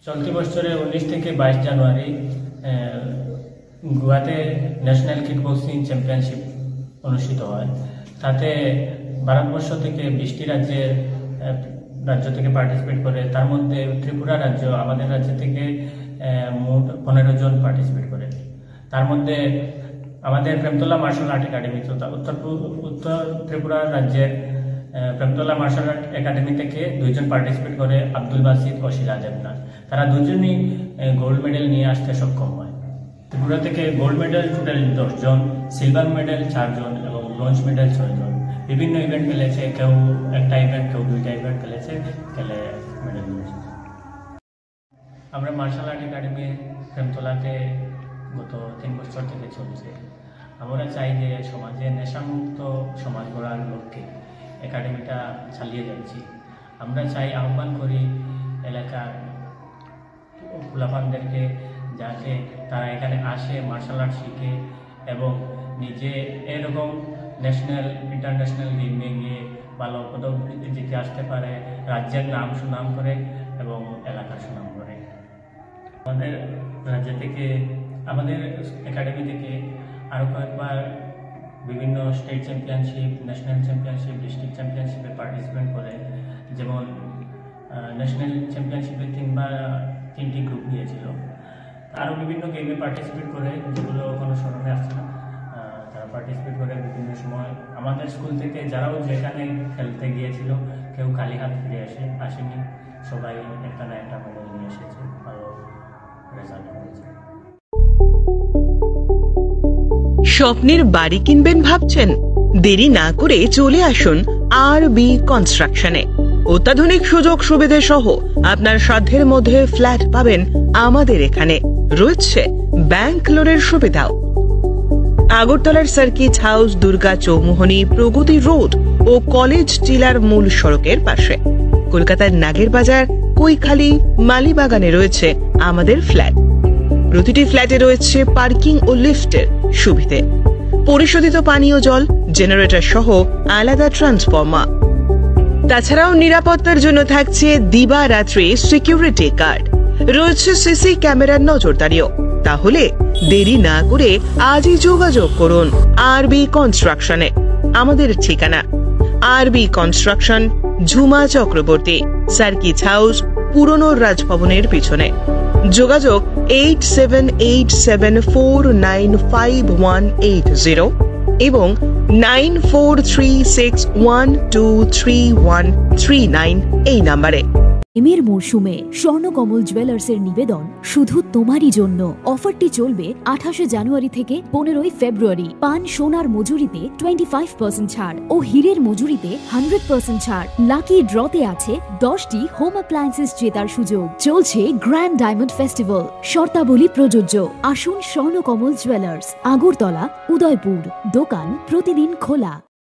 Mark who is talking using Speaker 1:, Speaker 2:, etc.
Speaker 1: চলতি বছরে 19 থেকে 22 জানুয়ারি গোয়াতে ন্যাশনাল কিকবক্সিং চ্যাম্পিয়নশিপ অনুষ্ঠিত হয়। তাতে ভারতবর্ষ থেকে 20টি রাজ্য থেকে পার্টিসিপেট করে। তার মধ্যে ত্রিপুরা রাজ্য আমাদের রাজ্য থেকে মোট 15 জন পার্টিসিপেট করে। তার মধ্যে আমাদের প্রেমতলা মার্শাল আর্ট একাডেমি তথা উত্তর ত্রিপুরা রাজ্যের প্রেমতলা মার্শাল আর্ট একাডেমি থেকে 2 জন পার্টিসিপেট করে, আব্দুল বাসিদ ও সিরাজ দেবনাথ। তারা দুজনই গোল্ড মেডেল নিয়ে আসতে সক্ষম হয়। ত্রিপুরা থেকে গোল্ড মেডেল টোটাল 10 জন, সিলভার মেডেল 4 জন এবং ব্রোঞ্জ মেডেল 6 জন। বিভিন্ন ইভেন্ট খেলেছে, কেউ একটা ইভেন্ট, কেউ 2টা ইভেন্ট খেলেছে, খেলে মেডেল নিয়েছে। আমরা মার্শাল আর্ট একাডেমি প্রেমতলাতে গত 3 বছর থেকে চলছে। আমরা চাই যে সমাজে নেশামুক্ত সমাজ গড়ার লক্ষ্যে একাডেমিটা চালিয়ে যাচ্ছি। আমরা চাই, আহ্বান করি এলাকার ফুলাফানদেরকে যাতে তারা এখানে আসে, মার্শাল আর্ট শিখে এবং নিজে এরকম ন্যাশনাল ইন্টারন্যাশনাল গেমে গিয়ে ভালো পদক জিতে আসতে পারে, রাজ্যের নাম সুনাম করে এবং এলাকার সুনাম করে। আমাদের রাজ্য থেকে, আমাদের একাডেমি থেকে আরও কয়েকবার বিভিন্ন state championship, national championship, district চ্যাম্পিয়নশিপে পার্টিসিপেট করে। যেমন ন্যাশনাল চ্যাম্পিয়নশিপে 3টি গ্রুপ নিয়েছিল। আরও বিভিন্ন গেমে পার্টিসিপেট করে, যেগুলো কোনো স্মরণে আসছে না। তারা পার্টিসিপেট করে বিভিন্ন সময়। আমাদের স্কুল থেকে যারাও যেখানে খেলতে গিয়েছিল, কেউ খালি হাত ফিরে আসেনি। সবাই একটা না একটা মেডেল নিয়ে এসেছে, ভালো রেজাল্ট করেছে।
Speaker 2: স্বপ্নের বাড়ি কিনবেন ভাবছেন? দেরি না করে চলে আসুন আরবি কনস্ট্রাকশনে। অত্যাধুনিক সুযোগ সুবিধা সহ আপনার সাধ্যের মধ্যে ফ্ল্যাট পাবেন আমাদের এখানে। রয়েছে ব্যাংক লোনের সুবিধাও। আগরতলার সার্কিট হাউস, দুর্গা চৌমুহনী, প্রগতি রোড ও কলেজ টিলার মূল সড়কের পাশে। কলকাতার নাগের বাজার, কৈখালী, মালিবাগানে রয়েছে আমাদের ফ্ল্যাট। প্রতিটি ফ্ল্যাটে রয়েছে পার্কিং ও লিফটের সুবিধে, পরিশোধিত পানীয় জল, জেনারেটর সহ আলাদা ট্রান্সফরমার। তাছাড়াও নিরাপত্তার জন্য থাকছে দিবারাত্রি সিকিউরিটি গার্ড, রয়েছে সিসি ক্যামেরার নজরদারিও। তাহলে দেরি না করে আজই যোগাযোগ করুন আরবি কনস্ট্রাকশনে। আমাদের ঠিকানা আরবি construction, Jhuma Chakraborty, circuit house, পুরনো রাজভবনের পিছনে। যোগাযোগ 8787495180 এবং 9436123139 এই নাম্বারে।
Speaker 3: এর মরশুমে স্বর্ণকমল জুয়েলার্সের নিবেদন শুধু তোমারই জন্য। অফারটি চলবে 28 জানুয়ারি থেকে 15 ফেব্রুয়ারি। পান সোনার মজুরিতে 25% ছাড় ও হীরের মজুরিতে 100% ছাড়। লাকি ড্রতে আছে 10টি হোম অ্যাপ্লায়েন্সেস জেতার সুযোগ। চলছে গ্র্যান্ড ডায়মন্ড ফেস্টিভ্যাল। শর্তাবলী প্রযোজ্য। আসুন স্বর্ণকমল জুয়েলার্স, আগরতলা, উদয়পুর। দোকান প্রতিদিন খোলা।